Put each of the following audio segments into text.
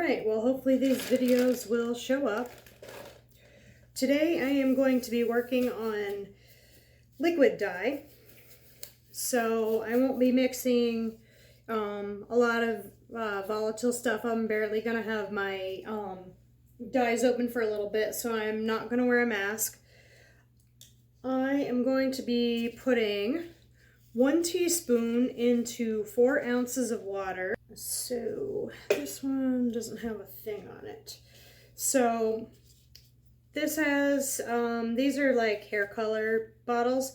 Alright, well hopefully these videos will show up. Today I am going to be working on liquid dye. So I won't be mixing a lot of volatile stuff. I'm barely going to have my dyes open for a little bit, so I'm not going to wear a mask. I am going to be putting 1 teaspoon into 4 ounces of water. So this one doesn't have a thing on it. So this has, these are like hair color bottles.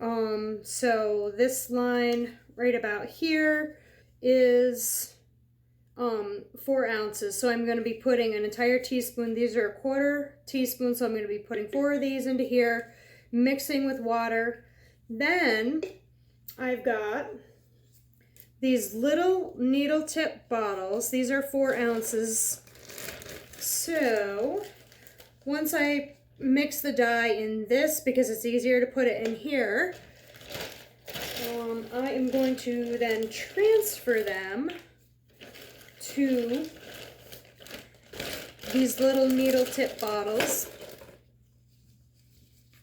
So this line right about here is 4 ounces. So I'm going to be putting an entire teaspoon. These are 1/4 teaspoon. So I'm going to be putting 4 of these into here, mixing with water. Then I've got these little needle tip bottles. These are 4 ounces. So once I mix the dye in this, because it's easier to put it in here, I am going to then transfer them to these little needle tip bottles.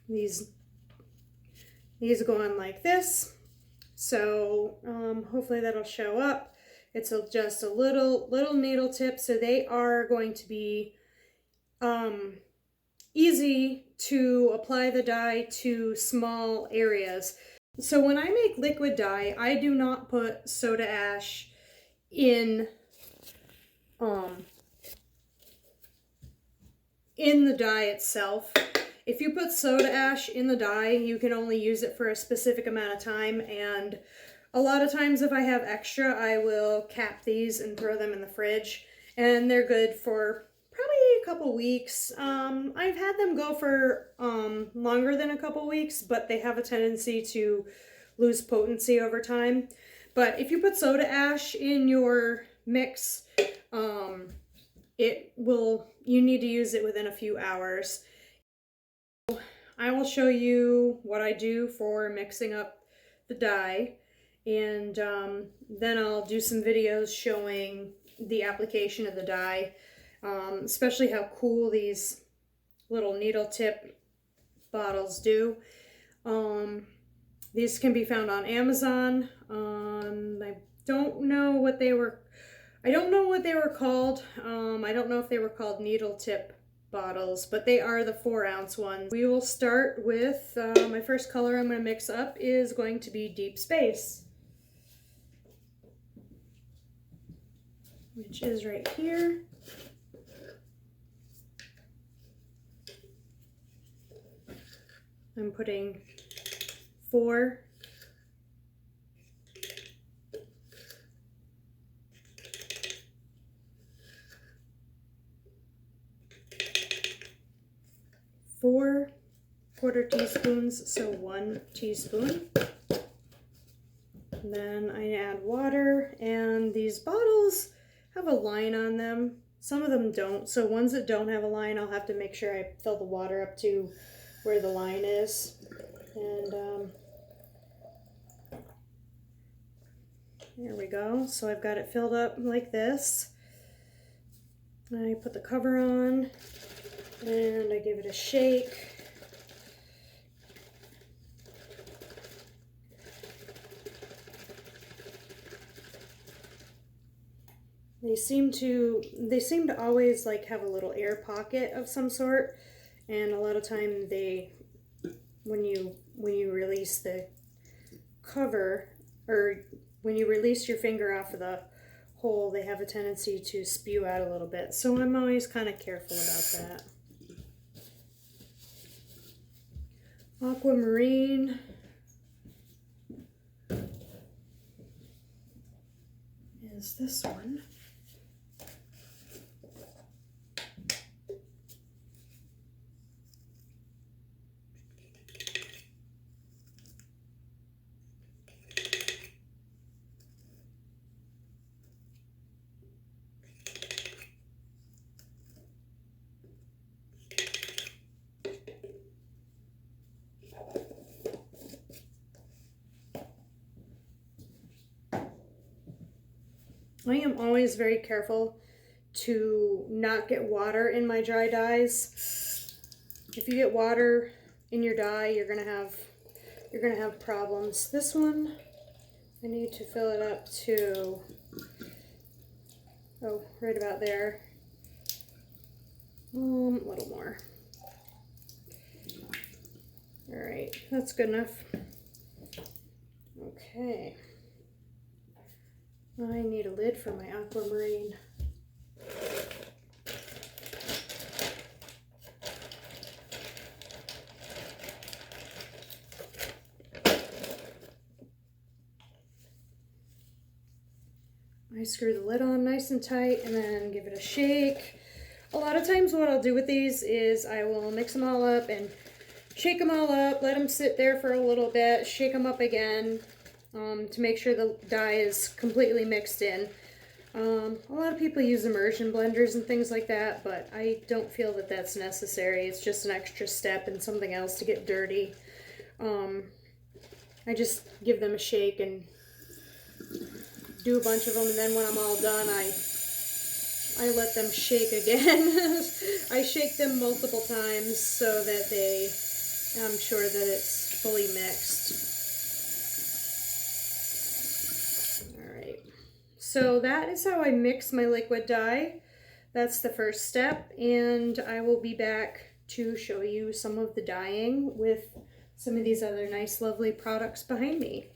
These go on like this. So hopefully that'll show up. It's just a little needle tip, so they are going to be easy to apply the dye to small areas. So when I make liquid dye, I do not put soda ash in the dye itself. If you put soda ash in the dye, you can only use it for a specific amount of time, and a lot of times if I have extra, I will cap these and throw them in the fridge, and they're good for probably a couple weeks. I've had them go for longer than a couple weeks, but they have a tendency to lose potency over time. But if you put soda ash in your mix, you need to use it within a few hours. I will show you what I do for mixing up the dye, and then I'll do some videos showing the application of the dye, especially how cool these little needle tip bottles do. These can be found on Amazon. I don't know what they were called. I don't know if they were called needle tip bottles, but they are the 4 ounce ones. We will start with, my first color I'm going to mix up is going to be Deep Space, which is right here. I'm putting 4 . Four 1/4 teaspoons, so 1 teaspoon. And then I add water, and these bottles have a line on them. Some of them don't, so ones that don't have a line, I'll have to make sure I fill the water up to where the line is. And there we go. So I've got it filled up like this. I put the cover on, and I give it a shake. They seem to always like have a little air pocket of some sort, and a lot of time when you release the cover, or when you release your finger off of the hole, they have a tendency to spew out a little bit. So I'm always kind of careful about that. Aquamarine is this one. I am always very careful to not get water in my dry dyes. If you get water in your dye, you're gonna have problems. This one, I need to fill it up to, oh, right about there. A little more. All right, that's good enough. Okay. I need a lid for my aquamarine. I screw the lid on nice and tight and then give it a shake. A lot of times what I'll do with these is I will mix them all up and shake them all up, let them sit there for a little bit, shake them up again to make sure the dye is completely mixed in. A lot of people use immersion blenders and things like that, but I don't feel that that's necessary. It's just an extra step and something else to get dirty. I just give them a shake and do a bunch of them, and then when I'm all done, I let them shake again. I shake them multiple times so that I'm sure that it's fully mixed. Alright, so that is how I mix my liquid dye. That's the first step, and I will be back to show you some of the dyeing with some of these other nice lovely products behind me.